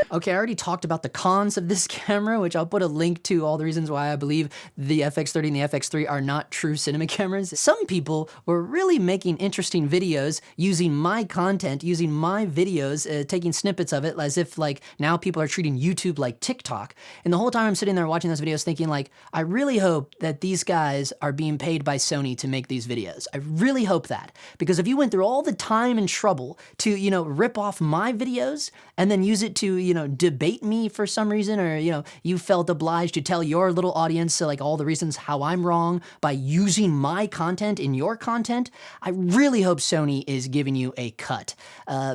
Okay, I already talked about the cons of this camera, which I'll put a link to all the reasons why I believe the FX30 and the FX3 are not true cinema cameras. Some people were really making interesting videos using my content, using my videos, taking snippets of it as if like now people are treating YouTube like TikTok. And the whole time I'm sitting there watching those videos thinking like, I really hope that these guys are being paid by Sony to make these videos. I really hope that. Because if you went through all the time and trouble to, you know, rip off my videos and then use it to, you know, debate me for some reason, or, you know, you felt obliged to tell your little audience like all the reasons how I'm wrong by using my content in your content, I really hope Sony is giving you a cut,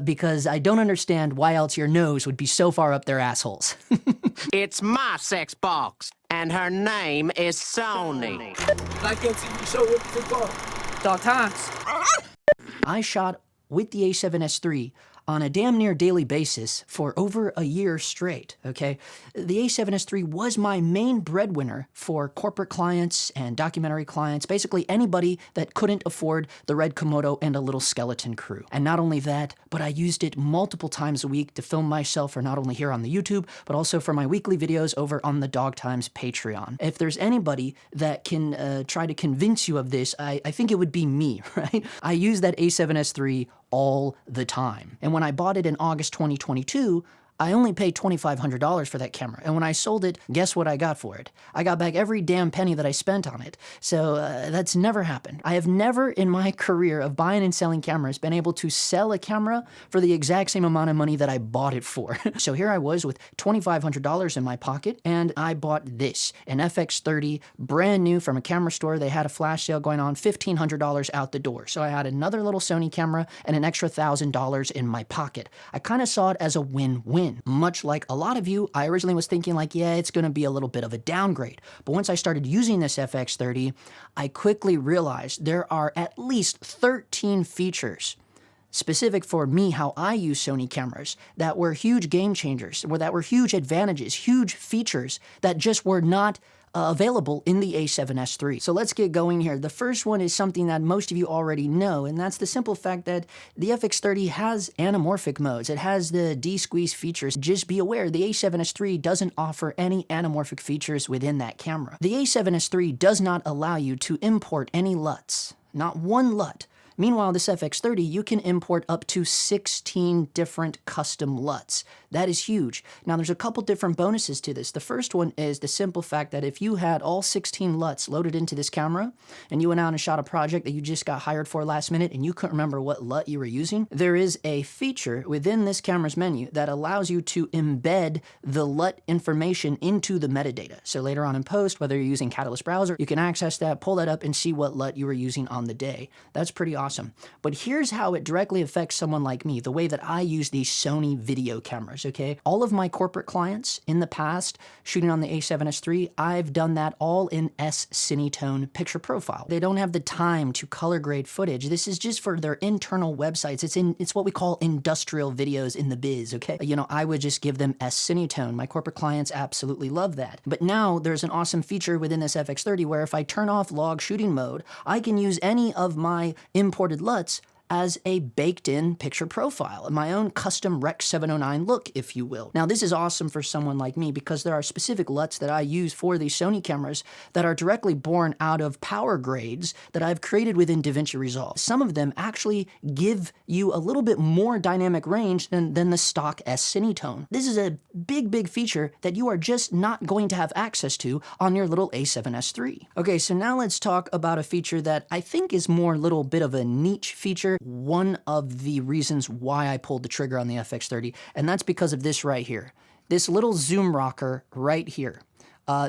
because I don't understand why else your nose would be so far up their assholes. It's my sex box, and her name is Sony. Like your TV show, what's it called? Dark Times. I shot with the A7S III on a damn near daily basis for over a year straight, okay? The A7S III was my main breadwinner for corporate clients and documentary clients, basically anybody that couldn't afford the red Komodo and a little skeleton crew. And not only that, but I used it multiple times a week to film myself for not only here on the YouTube, but also for my weekly videos over on the Dog Times Patreon. If there's anybody that can try to convince you of this, I think it would be me, right? I use that A7S III all the time. And when I bought it in August 2022, I only paid $2,500 for that camera. And when I sold it, guess what I got for it? I got back every damn penny that I spent on it. So that's never happened. I have never in my career of buying and selling cameras been able to sell a camera for the exact same amount of money that I bought it for. So here I was with $2,500 in my pocket, and I bought this, an FX30, brand new from a camera store. They had a flash sale going on, $1,500 out the door. So I had another little Sony camera and an extra $1,000 in my pocket. I kind of saw it as a win-win. Much like a lot of you, I originally was thinking like, yeah, it's going to be a little bit of a downgrade. But once I started using this FX30, I quickly realized there are at least 13 features specific for me, how I use Sony cameras, that were huge game changers, or that were huge advantages, huge features that just were not available in the A7S III. So let's get going here. The first one is something that most of you already know, and that's the simple fact that the FX30 has anamorphic modes. It has the D-squeeze features. Just be aware, the A7S III doesn't offer any anamorphic features within that camera. The A7S III does not allow you to import any LUTs, not one LUT. Meanwhile, this FX30, you can import up to 16 different custom LUTs. That is huge. Now, there's a couple different bonuses to this. The first one is the simple fact that if you had all 16 LUTs loaded into this camera, and you went out and shot a project that you just got hired for last minute, and you couldn't remember what LUT you were using, there is a feature within this camera's menu that allows you to embed the LUT information into the metadata. So later on in post, whether you're using Catalyst Browser, you can access that, pull that up, and see what LUT you were using on the day. That's pretty awesome. But here's how it directly affects someone like me, the way that I use these Sony video cameras, okay? All of my corporate clients in the past, shooting on the A7S III, I've done that all in S-Cinetone picture profile. They don't have the time to color grade footage. This is just for their internal websites. It's what we call industrial videos in the biz, okay? You know, I would just give them S-Cinetone. My corporate clients absolutely love that. But now there's an awesome feature within this FX30 where if I turn off log shooting mode, I can use any of my imported LUTs as a baked-in picture profile, my own custom Rec 709 look, if you will. Now, this is awesome for someone like me because there are specific LUTs that I use for these Sony cameras that are directly born out of power grades that I've created within DaVinci Resolve. Some of them actually give you a little bit more dynamic range than the stock S-Cinetone. This is a big feature that you are just not going to have access to on your little A7S III. Okay, so now let's talk about a feature that I think is more a little bit of a niche feature. One of the reasons why I pulled the trigger on the FX30, and that's because of this right here. This little zoom rocker right here.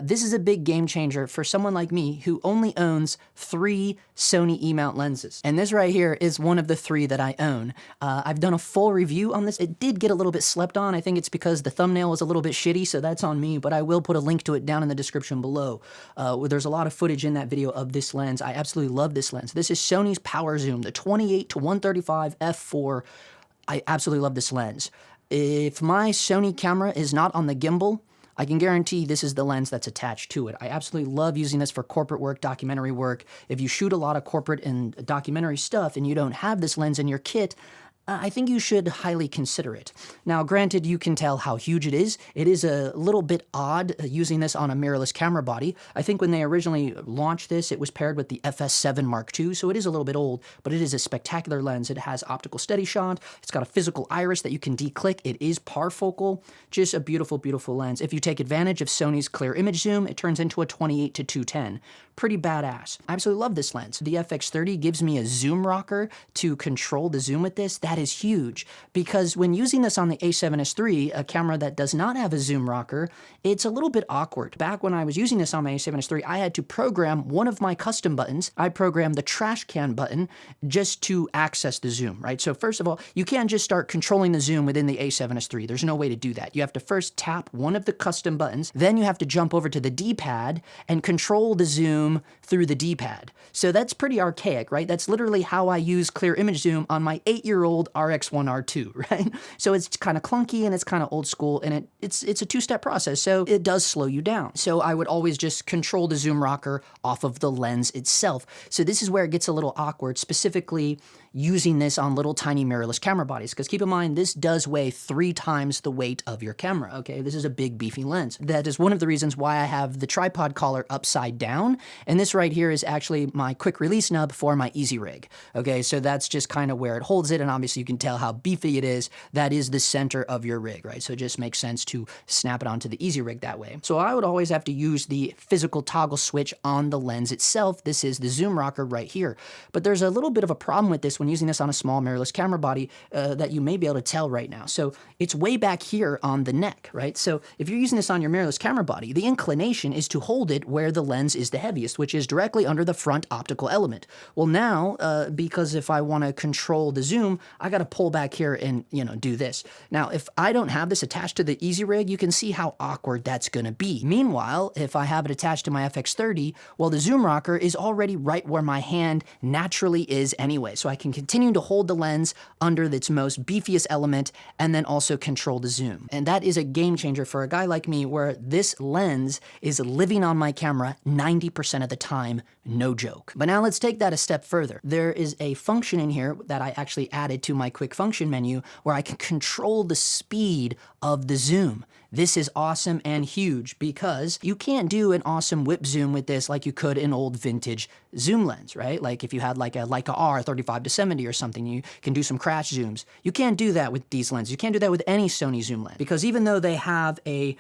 This is a big game changer for someone like me who only owns 3 Sony E-mount lenses. And this right here is one of the 3 that I own. I've done a full review on this. It did get a little bit slept on. I think it's because the thumbnail was a little bit shitty, so that's on me, but I will put a link to it down in the description below. There's a lot of footage in that video of this lens. I absolutely love this lens. This is Sony's Power Zoom, the 28 to 135 f4. I absolutely love this lens. If my Sony camera is not on the gimbal, I can guarantee this is the lens that's attached to it. I absolutely love using this for corporate work, documentary work. If you shoot a lot of corporate and documentary stuff and you don't have this lens in your kit, I think you should highly consider it. Now, granted, you can tell how huge it is. It is a little bit odd using this on a mirrorless camera body. I think when they originally launched this, it was paired with the FS7 Mark II, so it is a little bit old, but it is a spectacular lens. It has optical steady shot. It's got a physical iris that you can declick. It is parfocal. Just a beautiful, beautiful lens. If you take advantage of Sony's clear image zoom, it turns into a 28 to 210. Pretty badass. I absolutely love this lens. The FX30 gives me a zoom rocker to control the zoom with this. That is huge because when using this on the A7S III, a camera that does not have a zoom rocker, it's a little bit awkward. Back when I was using this on my A7S III, I had to program one of my custom buttons. I programmed the trash can button just to access the zoom, right? So first of all, you can't just start controlling the zoom within the A7S III. There's no way to do that. You have to first tap one of the custom buttons, then you have to jump over to the D-pad and control the zoom through the D-pad. So that's pretty archaic, right? That's literally how I use clear image zoom on my 8-year-old RX1R2, right? So it's kind of clunky and it's kind of old school and it's a two-step process, so it does slow you down. So I would always just control the zoom rocker off of the lens itself. So this is where it gets a little awkward, specifically using this on little tiny mirrorless camera bodies, because keep in mind, this does weigh 3 times the weight of your camera, okay? This is a big, beefy lens. That is one of the reasons why I have the tripod collar upside down, and this right here is actually my quick release nub for my EasyRig, okay? So that's just kind of where it holds it, and obviously you can tell how beefy it is. That is the center of your rig, right? So it just makes sense to snap it onto the EasyRig that way. So I would always have to use the physical toggle switch on the lens itself. This is the zoom rocker right here. But there's a little bit of a problem with this when using this on a small mirrorless camera body that you may be able to tell right now. So it's way back here on the neck, right? So if you're using this on your mirrorless camera body, the inclination is to hold it where the lens is the heaviest, which is directly under the front optical element. Well now, because if I want to control the zoom, I got to pull back here and, do this. Now, if I don't have this attached to the EasyRig, you can see how awkward that's going to be. Meanwhile, if I have it attached to my FX30, well, the zoom rocker is already right where my hand naturally is anyway. So I can continue to hold the lens under its most beefiest element and then also control the zoom. And that is a game changer for a guy like me where this lens is living on my camera 90% of the time, no joke. But now let's take that a step further. There is a function in here that I actually added to my quick function menu where I can control the speed of the zoom. This is awesome and huge because you can't do an awesome whip zoom with this like you could an old vintage zoom lens, right? Like if you had like a Leica R 35 to 70 or something, you can do some crash zooms. You can't do that with these lenses. You can't do that with any Sony zoom lens because even though they have a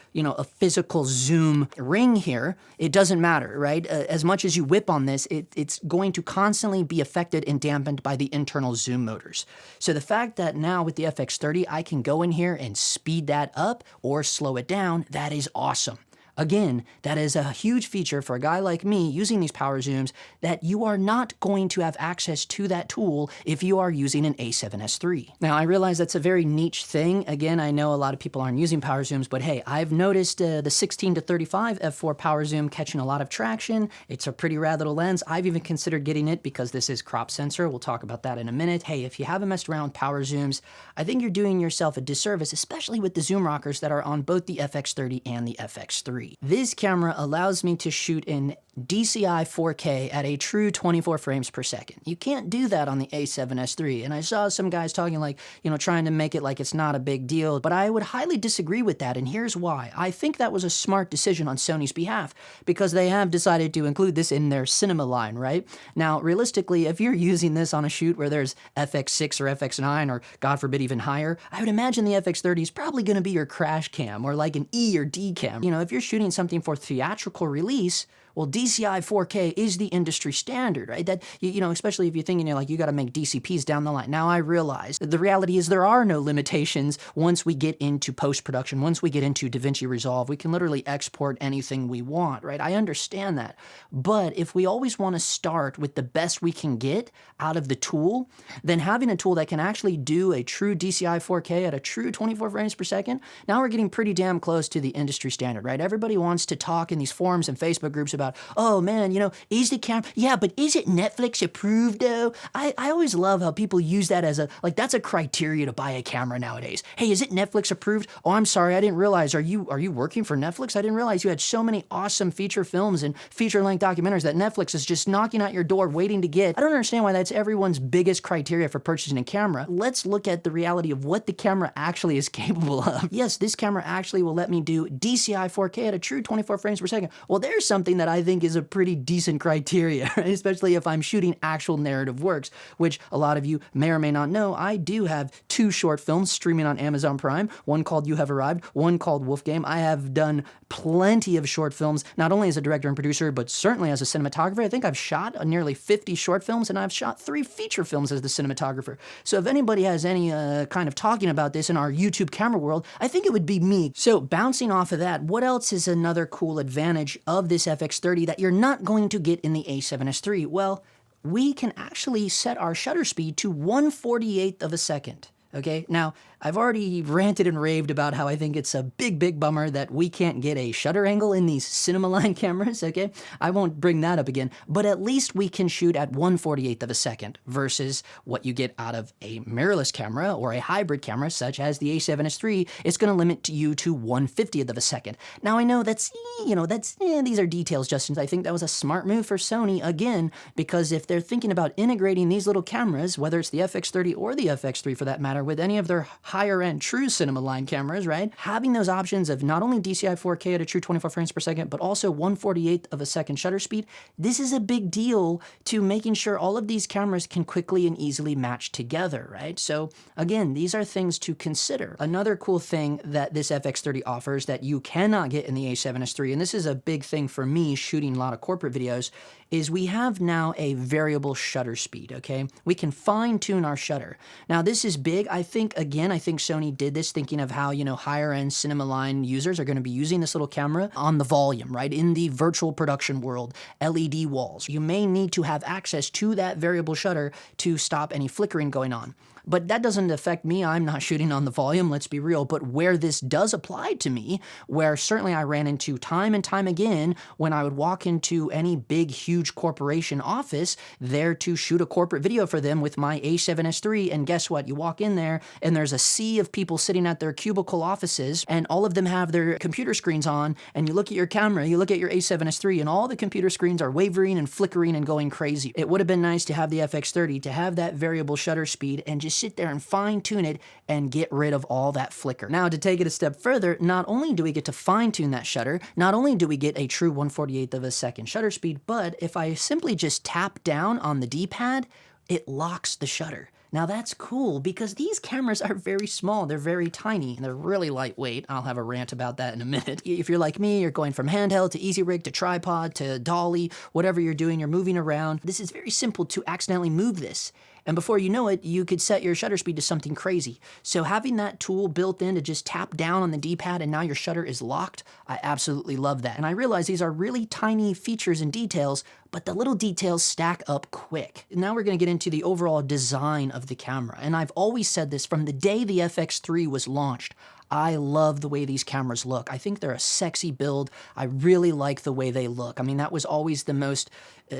physical zoom ring here, it doesn't matter, right? As much as you whip on this, it's going to constantly be affected and dampened by the internal zoom motors. So the fact that now with the FX30, I can go in here and speed that up or slow it down, that is awesome. Again, that is a huge feature for a guy like me using these power zooms that you are not going to have access to that tool if you are using an A7S III. Now, I realize that's a very niche thing. Again, I know a lot of people aren't using power zooms, but hey, I've noticed the 16 to 35 f4 power zoom catching a lot of traction. It's a pretty rad little lens. I've even considered getting it because this is crop sensor. We'll talk about that in a minute. Hey, if you haven't messed around with power zooms, I think you're doing yourself a disservice, especially with the zoom rockers that are on both the FX30 and the FX3. This camera allows me to shoot in DCI 4K at a true 24 frames per second. You can't do that on the A7S III, and I saw some guys talking like, trying to make it like it's not a big deal, but I would highly disagree with that, and here's why. I think that was a smart decision on Sony's behalf, because they have decided to include this in their cinema line, right? Now, realistically, if you're using this on a shoot where there's FX6 or FX9, or God forbid even higher, I would imagine the FX30 is probably going to be your crash cam, or like an E or D cam. If you're shooting something for theatrical release, well, DCI 4K is the industry standard, right? That, especially if you're thinking you got to make DCPs down the line. Now, I realize the reality is there are no limitations once we get into post-production. Once we get into DaVinci Resolve, we can literally export anything we want, right? I understand that. But if we always want to start with the best we can get out of the tool, then having a tool that can actually do a true DCI 4K at a true 24 frames per second, now we're getting pretty damn close to the industry standard, right? Everybody wants to talk in these forums and Facebook groups about about, oh man, is the camera, yeah, but is it Netflix approved though? I always love how people use that as that's a criteria to buy a camera nowadays. Hey, is it Netflix approved? Oh, I'm sorry, I didn't realize. Are you working for Netflix? I didn't realize you had so many awesome feature films and feature-length documentaries that Netflix is just knocking at your door waiting to get. I don't understand why that's everyone's biggest criteria for purchasing a camera. Let's look at the reality of what the camera actually is capable of. Yes, this camera actually will let me do DCI 4K at a true 24 frames per second. Well, there's something that I think is a pretty decent criteria, right? Especially if I'm shooting actual narrative works, which a lot of you may or may not know. I do have 2 short films streaming on Amazon Prime, one called You Have Arrived, one called Wolf Game. I have done plenty of short films, not only as a director and producer, but certainly as a cinematographer. I think I've shot nearly 50 short films, and I've shot 3 feature films as the cinematographer. So if anybody has any kind of talking about this in our YouTube camera world, I think it would be me. So bouncing off of that, what else is another cool advantage of this FX30 that you're not going to get in the A7S III? Well, we can actually set our shutter speed to 1/48th of a second. Okay, now I've already ranted and raved about how I think it's a big bummer that we can't get a shutter angle in these Cinema-Line cameras, okay? I won't bring that up again, but at least we can shoot at 1/48th of a second versus what you get out of a mirrorless camera or a hybrid camera such as the A7S III. It's gonna limit you to 1/50th of a second. Now I know these are details, Justin. I think that was a smart move for Sony again, because if they're thinking about integrating these little cameras, whether it's the FX30 or the FX3 for that matter, with any of their higher end true Cinema-Line cameras, right? Having those options of not only DCI 4K at a true 24 frames per second, but also 1/48th of a second shutter speed, this is a big deal to making sure all of these cameras can quickly and easily match together, right? So again, these are things to consider. Another cool thing that this FX30 offers that you cannot get in the A7S III, and this is a big thing for me shooting a lot of corporate videos, is we have now a variable shutter speed, okay? We can fine tune our shutter. Now this is big. I think Sony did this thinking of how, higher end Cinema-Line users are gonna be using this little camera on the volume, right? In the virtual production world, LED walls. You may need to have access to that variable shutter to stop any flickering going on. But that doesn't affect me. I'm not shooting on the volume, let's be real. But where this does apply to me, where certainly I ran into time and time again when I would walk into any big, huge corporation office there to shoot a corporate video for them with my A7S III, and guess what? You walk in there and there's a sea of people sitting at their cubicle offices, and all of them have their computer screens on, and you look at your camera, you look at your A7S III, and all the computer screens are wavering and flickering and going crazy. It would have been nice to have the FX30 to have that variable shutter speed and just sit there and fine tune it and get rid of all that flicker. Now, to take it a step further, not only do we get to fine tune that shutter, not only do we get a true 1/48th of a second shutter speed, but if I simply just tap down on the D-pad, it locks the shutter. Now that's cool because these cameras are very small, they're very tiny, and they're really lightweight. I'll have a rant about that in a minute. If you're like me, you're going from handheld to easy rig to tripod to dolly, whatever you're doing, you're moving around. This is very simple to accidentally move this. And before you know it, you could set your shutter speed to something crazy. So having that tool built in to just tap down on the D-pad and now your shutter is locked, I absolutely love that. And I realize these are really tiny features and details, but the little details stack up quick. Now we're gonna get into the overall design of the camera. And I've always said this from the day the FX3 was launched. I love the way these cameras look. I think they're a sexy build. I really like the way they look. I mean, that was always the most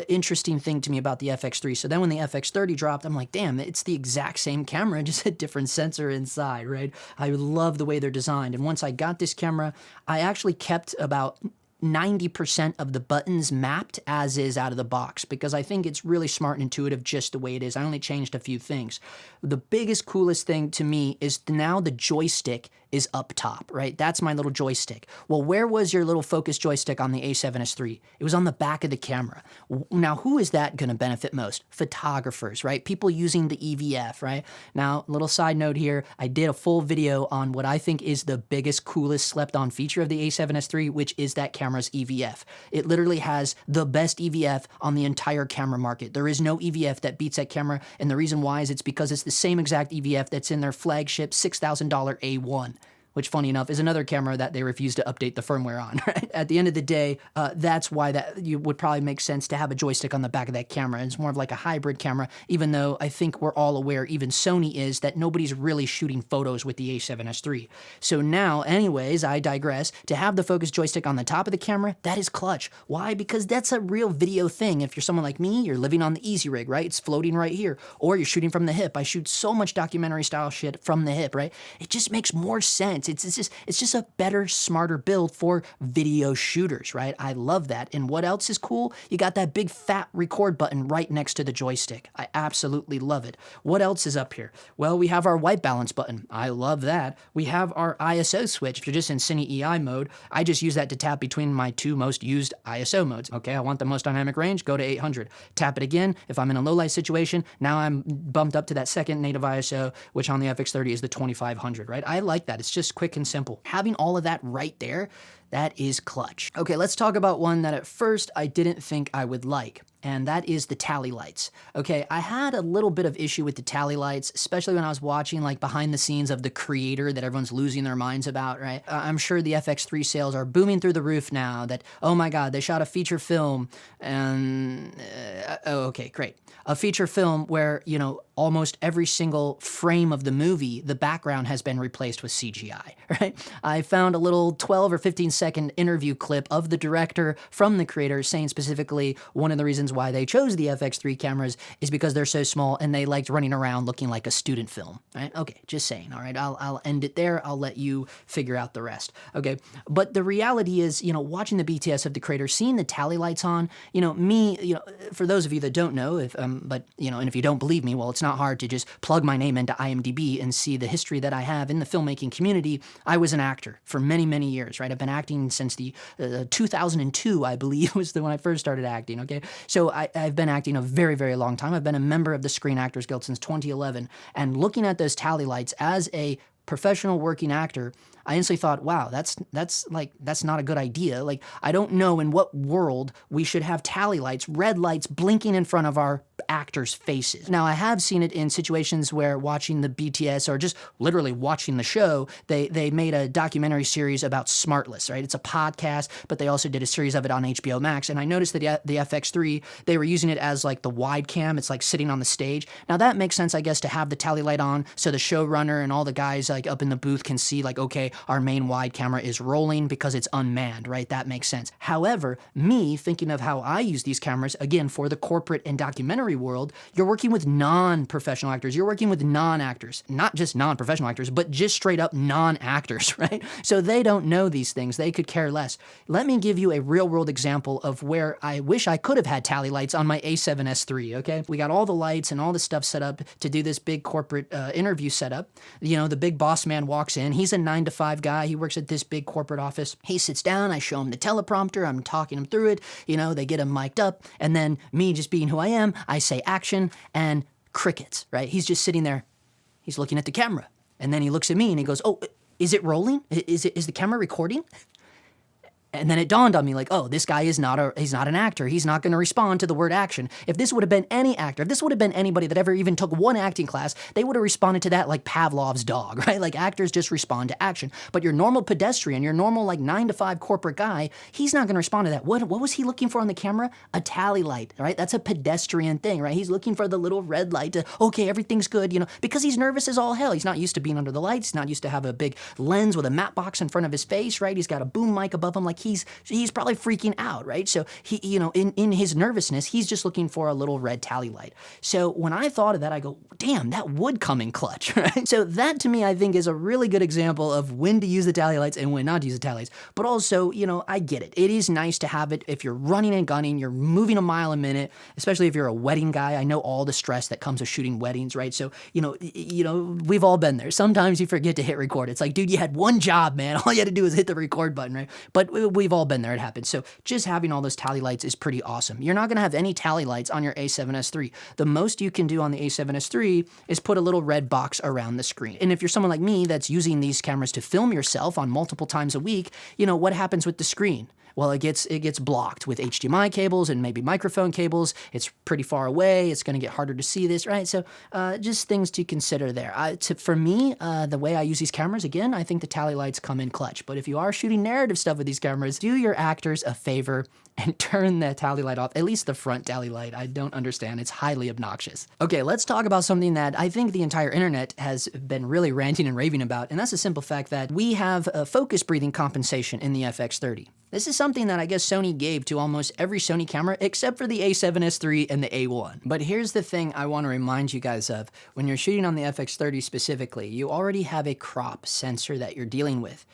interesting thing to me about the FX3. So then when the FX30 dropped, I'm like, damn, it's the exact same camera, just a different sensor inside, right? I love the way they're designed. And once I got this camera, I actually kept about 90% of the buttons mapped as is out of the box because I think it's really smart and intuitive just the way it is. I only changed a few things. The biggest, coolest thing to me is now the joystick is up top, right? That's my little joystick. Well, where was your little focus joystick on the A7S III? It was on the back of the camera. Now, who is that gonna benefit most? Photographers, right? People using the EVF, right? Now, little side note here, I did a full video on what I think is the biggest, coolest slept on feature of the A7S III, which is that camera's EVF. It literally has the best EVF on the entire camera market. There is no EVF that beats that camera, and the reason why is it's because it's the same exact EVF that's in their flagship $6,000 A1. which funny enough is another camera that they refuse to update the firmware on, right? At the end of the day, that's why that you would probably make sense to have a joystick on the back of that camera. It's more of like a hybrid camera, even though I think we're all aware, even Sony is, that nobody's really shooting photos with the a7S III. So now, anyways, I digress, to have the focus joystick on the top of the camera, that is clutch. Why? Because that's a real video thing. If you're someone like me, you're living on the easy rig, right? It's floating right here. Or you're shooting from the hip. I shoot so much documentary style shit from the hip, right? It just makes more sense. It's just a better, smarter build for video shooters, right? I love that. And what else is cool? You got that big fat record button right next to the joystick. I absolutely love it. What else is up here? Well, we have our white balance button. I love that. We have our ISO switch. If you're just in Cine EI mode, I just use that to tap between my two most used ISO modes. Okay, I want the most dynamic range, go to 800. Tap it again. If I'm in a low light situation, now I'm bumped up to that second native ISO, which on the FX30 is the 2500, right? I like that. It's just quick and simple. Having all of that right there, that is clutch. Okay, let's talk about one that at first I didn't think I would like, and that is the tally lights. Okay, I had a little bit of issue with the tally lights, especially when I was watching like behind the scenes of The Creator that everyone's losing their minds about, right? I'm sure the FX3 sales are booming through the roof now that, oh my God, they shot a feature film and, oh, okay, great. A feature film where, you know, almost every single frame of the movie, the background has been replaced with CGI, right? I found a little 12 or 15-second interview clip of the director from The Creator saying specifically one of the reasons why they chose the FX3 cameras is because they're so small and they liked running around looking like a student film, right? Okay, just saying, all right? I'll end it there. I'll let you figure out the rest, okay? But the reality is, you know, watching the BTS of The Creator, seeing the tally lights on, you know, for those of you that don't know, but, you know, and if you don't believe me, well, it's not hard to just plug my name into IMDb and see the history that I have in the filmmaking community. I was an actor for many, many years, right? I've been acting since the 2002, I believe, was when I first started acting, okay? So I've been acting a very, very long time. I've been a member of the Screen Actors Guild since 2011, and looking at those tally lights as a professional working actor, I instantly thought, wow, that's not a good idea. Like, I don't know in what world we should have tally lights, red lights blinking in front of our actors' faces. Now, I have seen it in situations where watching the BTS or just literally watching the show, they made a documentary series about Smartless, right? It's a podcast, but they also did a series of it on HBO Max. And I noticed that the FX3, they were using it as like the wide cam. It's like sitting on the stage. Now, that makes sense, I guess, to have the tally light on so the showrunner and all the guys like up in the booth can see like, okay, our main wide camera is rolling because it's unmanned, right? That makes sense. However, me thinking of how I use these cameras, again, for the corporate and documentary world, you're working with non-professional actors. You're working with non-actors, not just non-professional actors, but just straight up non-actors, right? So they don't know these things. They could care less. Let me give you a real world example of where I wish I could have had tally lights on my a7S III, okay? We got all the lights and all the stuff set up to do this big corporate interview setup. You know, the big boss man walks in. He's a 9-to-5 guy. He works at this big corporate office. He sits down. I show him the teleprompter. I'm talking him through it. You know, they get him mic'd up. And then me just being who I am, I say action and crickets, right? He's just sitting there. He's looking at the camera. And then he looks at me and he goes, oh, is it rolling? Is the camera recording? And then it dawned on me like, oh, this guy he's not an actor. He's not going to respond to the word action. If this would have been any actor, if this would have been anybody that ever even took one acting class, they would have responded to that like Pavlov's dog, right? Like actors just respond to action. But your normal pedestrian, your normal like 9-to-5 corporate guy, he's not going to respond to that. What was he looking for on the camera? A tally light, right? That's a pedestrian thing, right? He's looking for the little red light to, okay, everything's good, you know, because he's nervous as all hell. He's not used to being under the lights. He's not used to have a big lens with a matte box in front of his face, right? He's got a boom mic above him. Like he's probably freaking out, right? So he, you know, in his nervousness, he's just looking for a little red tally light. So when I thought of that, I go, damn, that would come in clutch, right? So that to me, I think is a really good example of when to use the tally lights and when not to use the tally lights. But also, you know, I get it. It is nice to have it if you're running and gunning, you're moving a mile a minute, especially if you're a wedding guy. I know all the stress that comes with shooting weddings, right? So, you know, we've all been there. Sometimes you forget to hit record. It's like, dude, you had one job, man. All you had to do is hit the record button, right? But we've all been there. It happens. So just having all those tally lights is pretty awesome. You're not going to have any tally lights on your a7S III. The most you can do on the a7S III is put a little red box around the screen. And if you're someone like me that's using these cameras to film yourself on multiple times a week, you know, what happens with the screen? Well, it gets blocked with HDMI cables and maybe microphone cables. It's pretty far away. It's going to get harder to see this, right? So just things to consider there. For me, the way I use these cameras, again, I think the tally lights come in clutch. But if you are shooting narrative stuff with these cameras, do your actors a favor and turn that tally light off, at least the front tally light. I don't understand. It's highly obnoxious. Okay, let's talk about something that I think the entire internet has been really ranting and raving about, and that's the simple fact that we have a focus breathing compensation in the FX30. This is something that I guess Sony gave to almost every Sony camera except for the a7S III and the A1. But here's the thing I want to remind you guys of. When you're shooting on the FX30 specifically, you already have a crop sensor that you're dealing with.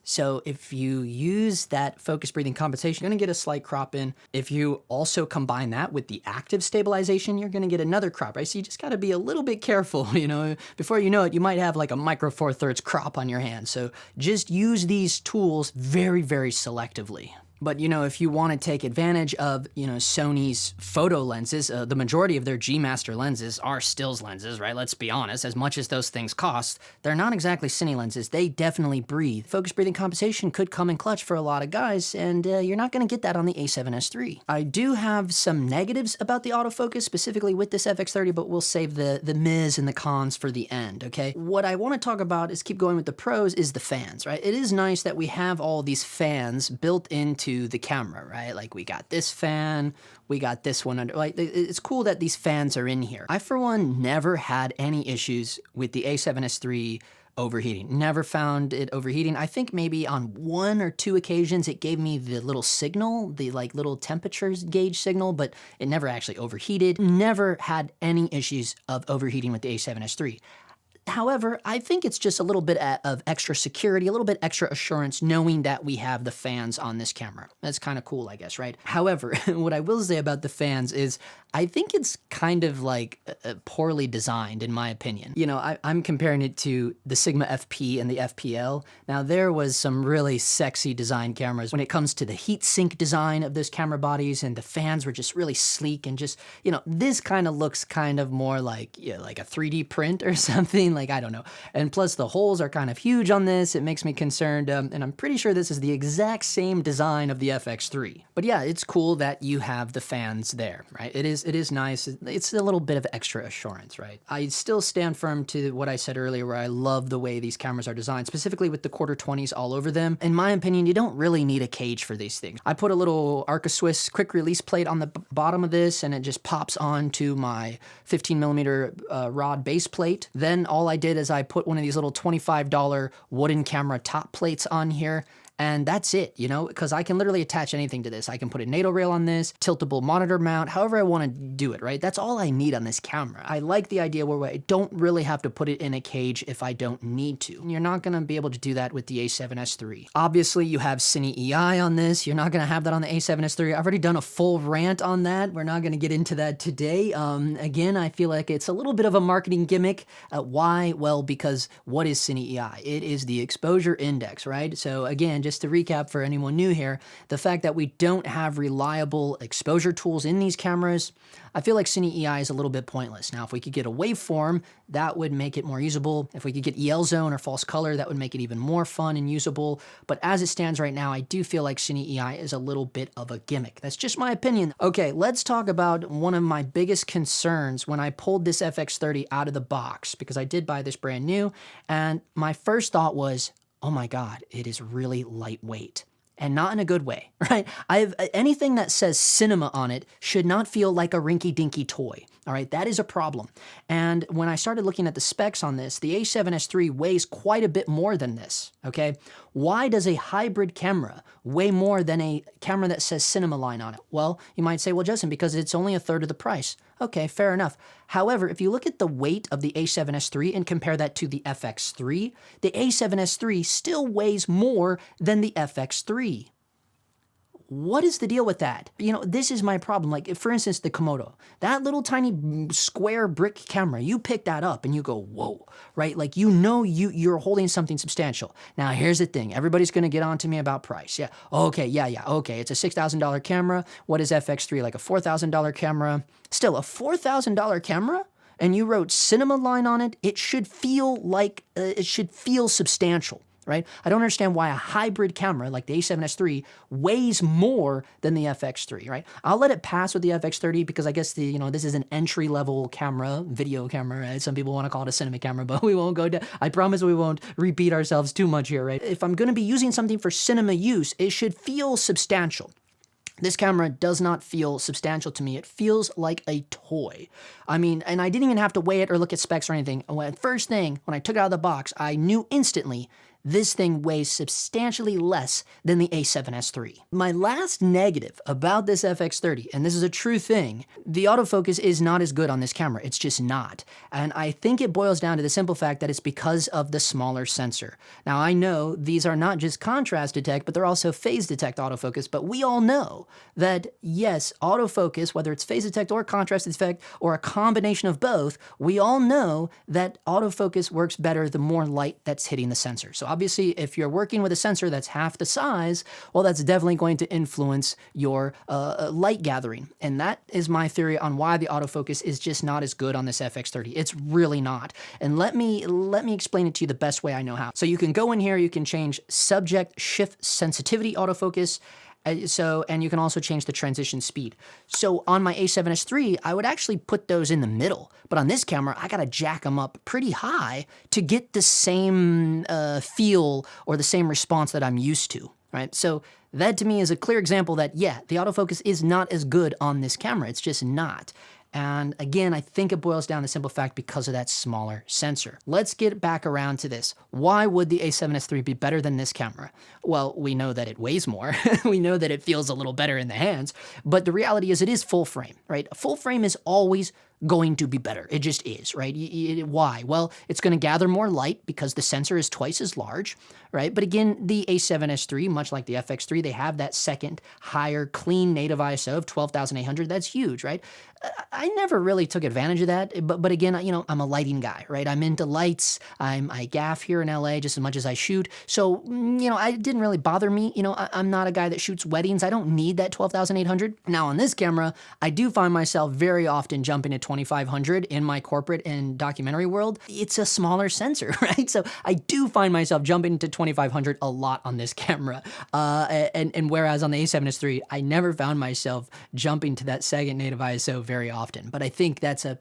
So if you use that focus breathing compensation, you're gonna get a slight crop in. If you also combine that with the active stabilization, you're gonna get another crop, right? So you just gotta be a little bit careful, you know? Before you know it, you might have like a micro 4/3 crop on your hand. So just use these tools very, very selectively. But, you know, if you want to take advantage of, you know, Sony's photo lenses, the majority of their G Master lenses are stills lenses, right? Let's be honest, as much as those things cost, they're not exactly cine lenses. They definitely breathe. Focus breathing compensation could come in clutch for a lot of guys, and you're not going to get that on the a7S III. I do have some negatives about the autofocus, specifically with this FX30, but we'll save the mis and the cons for the end, okay? What I want to talk about is, keep going with the pros, is the fans, right? It is nice that we have all these fans built into the camera, right? Like we got this fan, we got this one under, like it's cool that these fans are in here. I, for one, never had any issues with the a7S III overheating. Never found it overheating. I think maybe on 1 or 2 occasions it gave me the little signal, the like little temperatures gauge signal, but it never actually overheated. Never had any issues of overheating with the a7S III. However, I think it's just a little bit of extra security, a little bit extra assurance knowing that we have the fans on this camera. That's kind of cool, I guess, right? However, what I will say about the fans is I think it's kind of like poorly designed, in my opinion. You know, I'm comparing it to the Sigma FP and the FPL. Now, there was some really sexy design cameras when it comes to the heat sink design of those camera bodies, and the fans were just really sleek and just, you know, this kind of looks kind of more like, yeah, like a 3D print or something. Like, I don't know. And plus the holes are kind of huge on this. It makes me concerned. And I'm pretty sure this is the exact same design of the FX3. But yeah, it's cool that you have the fans there, right? It is nice. It's a little bit of extra assurance, right? I still stand firm to what I said earlier, where I love the way these cameras are designed, specifically with the quarter 20s all over them. In my opinion, you don't really need a cage for these things. I put a little Arca Swiss quick release plate on the bottom of this, and it just pops onto my 15mm rod base plate. Then all I did is I put one of these little $25 wooden camera top plates on here, and that's it, you know, because I can literally attach anything to this. I can put a NATO rail on this, tiltable monitor mount, however I want to do it, right? That's all I need on this camera. I like the idea where I don't really have to put it in a cage if I don't need to. You're not going to be able to do that with the a7S III. Obviously, you have Cine EI on this. You're not going to have that on the a7S III. I've already done a full rant on that. We're not going to get into that today. Again, I feel like it's a little bit of a marketing gimmick. Why? Well, because what is Cine EI? It is the exposure index, right? So again, just to recap for anyone new here, the fact that we don't have reliable exposure tools in these cameras, I feel like Cine EI is a little bit pointless. Now, if we could get a waveform, that would make it more usable. If we could get EL zone or false color, that would make it even more fun and usable. But as it stands right now, I do feel like Cine EI is a little bit of a gimmick. That's just my opinion. Okay, let's talk about one of my biggest concerns when I pulled this FX30 out of the box, because I did buy this brand new, and my first thought was, oh my God, it is really lightweight. And not in a good way, right? Anything that says cinema on it should not feel like a rinky-dinky toy, all right? That is a problem. And when I started looking at the specs on this, the a7S III weighs quite a bit more than this, okay? Why does a hybrid camera weigh more than a camera that says cinema line on it? Well, you might say, well, Justin, because it's only a third of the price. Okay, fair enough. However, if you look at the weight of the a7S III and compare that to the FX3, the a7S III still weighs more than the FX3. What is the deal with that? You know, this is my problem. Like, for instance, the Komodo, that little tiny square brick camera, you pick that up and you go, whoa, right? Like, you know, you're holding something substantial. Now, here's the thing. Everybody's going to get on to me about price. Yeah. Okay. Yeah. Okay. It's a $6,000 camera. What is FX3? Like a $4,000 camera? Still, a $4,000 camera? And you wrote cinema line on it? It should feel like, it should feel substantial. right? I don't understand why a hybrid camera like the a7S III weighs more than the FX3, right? I'll let it pass with the FX30 because I guess this is an entry-level camera, video camera, right? Some people want to call it a cinema camera, but we won't go down. I promise we won't repeat ourselves too much here, right? If I'm going to be using something for cinema use, it should feel substantial. This camera does not feel substantial to me. It feels like a toy. I mean, and I didn't even have to weigh it or look at specs or anything. First thing, when I took it out of the box, I knew instantly this thing weighs substantially less than the a7S III. My last negative about this FX30, and this is a true thing, the autofocus is not as good on this camera. It's just not. And I think it boils down to the simple fact that it's because of the smaller sensor. Now, I know these are not just contrast detect, but they're also phase detect autofocus, but we all know that, yes, autofocus, whether it's phase detect or contrast detect or a combination of both, we all know that autofocus works better the more light that's hitting the sensor. So obviously, if you're working with a sensor that's half the size, well, that's definitely going to influence your light gathering. And that is my theory on why the autofocus is just not as good on this FX30. It's really not. And let me explain it to you the best way I know how. So you can go in here, you can change subject shift sensitivity autofocus, and you can also change the transition speed. So on my a7S III, I would actually put those in the middle. But on this camera, I gotta jack them up pretty high to get the same feel or the same response that I'm used to, right? So that to me is a clear example that, yeah, the autofocus is not as good on this camera. It's just not. And again, I think it boils down to the simple fact because of that smaller sensor. Let's get back around to this. Why would the a7S III be better than this camera? Well, we know that it weighs more. We know that it feels a little better in the hands, but the reality is it is full frame, right? A full frame is always going to be better. It just is, right? Why? Well, it's going to gather more light because the sensor is twice as large, right? But again, the a7S III, much like the FX3, they have that second higher clean native ISO of 12,800. That's huge, right? I never really took advantage of that, but again, I'm a lighting guy, right? I'm into lights. I gaff here in LA just as much as I shoot. So, it didn't really bother me. I'm not a guy that shoots weddings. I don't need that 12,800. Now on this camera, I do find myself very often jumping to 2,500 in my corporate and documentary world. It's a smaller sensor, right? So I do find myself jumping to 2,500 a lot on this camera. And whereas on the a7S III, I never found myself jumping to that second native ISO very often. But I think that's a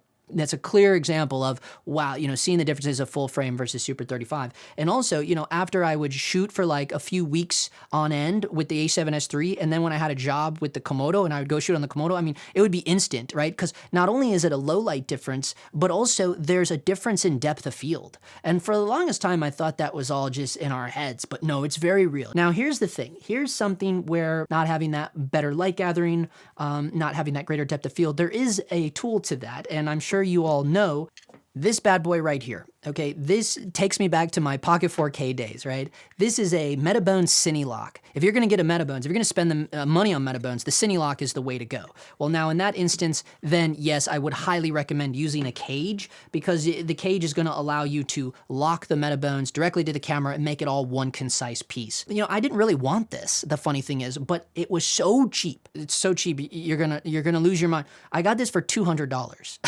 clear example of, wow, seeing the differences of full frame versus Super 35. And also, after I would shoot for like a few weeks on end with the a7S III, and then when I had a job with the Komodo and I would go shoot on the Komodo, it would be instant, right? Because not only is it a low light difference, but also there's a difference in depth of field. And for the longest time, I thought that was all just in our heads, but no, it's very real. Now, here's the thing. Here's something where not having that better light gathering, not having that greater depth of field, there is a tool to that, and I'm sure you all know this bad boy right here. Okay, this takes me back to my Pocket 4K days, right? This is a Metabones Cinelock. If you're gonna get a Metabones, if you're gonna spend the money on Metabones, the Cinelock is the way to go. Well, now in that instance, then yes, I would highly recommend using a cage because the cage is gonna allow you to lock the Metabones directly to the camera and make it all one concise piece. I didn't really want this, the funny thing is, but it was so cheap. It's so cheap, you're gonna lose your mind. I got this for $200.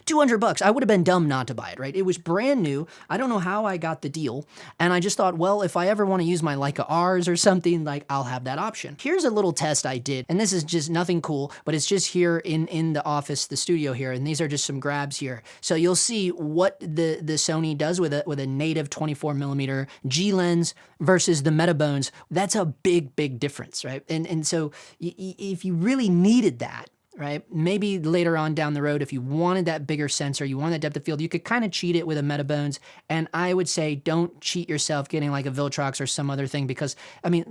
$200. I would have been dumb not to buy it, right? It was brand new. I don't know how I got the deal. And I just thought, well, if I ever want to use my Leica Rs or something, like I'll have that option. Here's a little test I did. And this is just nothing cool, but it's just here in the office, the studio here. And these are just some grabs here. So you'll see what the Sony does with a native 24mm G lens versus the Metabones. That's a big, big difference, right? And so if you really needed that, right? Maybe later on down the road, if you wanted that bigger sensor, you wanted that depth of field, you could kind of cheat it with a Metabones. And I would say don't cheat yourself getting like a Viltrox or some other thing because,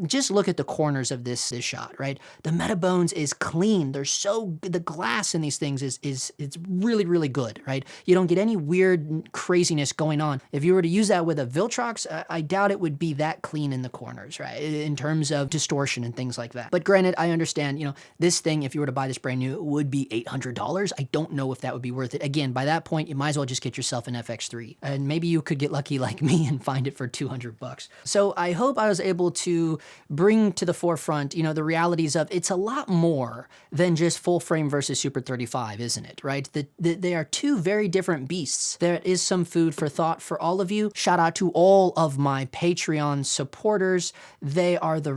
just look at the corners of this shot, right? The Metabones is clean. The glass in these things it's really, really good, right? You don't get any weird craziness going on. If you were to use that with a Viltrox, I doubt it would be that clean in the corners, right? In terms of distortion and things like that. But granted, I understand, this thing, if you were to buy this brand new, would be $800. I don't know if that would be worth it. Again, by that point, you might as well just get yourself an FX3. And maybe you could get lucky like me and find it for $200. So I hope I was able to bring to the forefront, the realities of it's a lot more than just full frame versus Super 35, isn't it, right? They are two very different beasts. There is some food for thought for all of you. Shout out to all of my Patreon supporters. They are the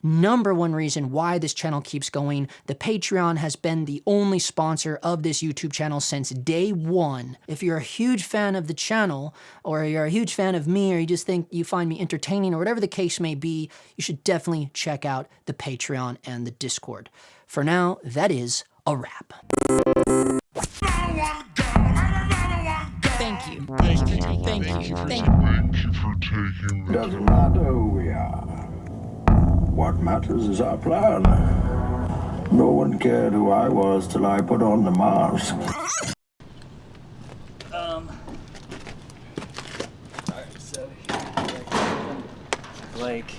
number one reason why this channel keeps going. The Patreon has been the only sponsor of this YouTube channel since day one. If you're a huge fan of the channel, or you're a huge fan of me, or you just think you find me entertaining, or whatever the case may be, you should definitely check out the Patreon and the Discord. For now, that is a wrap. Thank you. Thank you. Thank you. Thank you for taking me. Doesn't matter who we are. What matters is our plan. No one cared who I was till I put on the mask. Alright, so like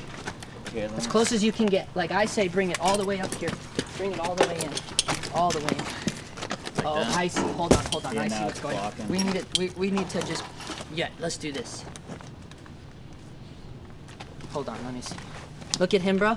here, As close as you can get. Like I say, bring it all the way up here. Bring it all the way in. All the way in. Oh, that? I see. Hold on. Yeah, I see now what's it's going on. blocking. We need it. We need to just. Yeah, let's do this. Hold on. Let me see. Look at him, bro.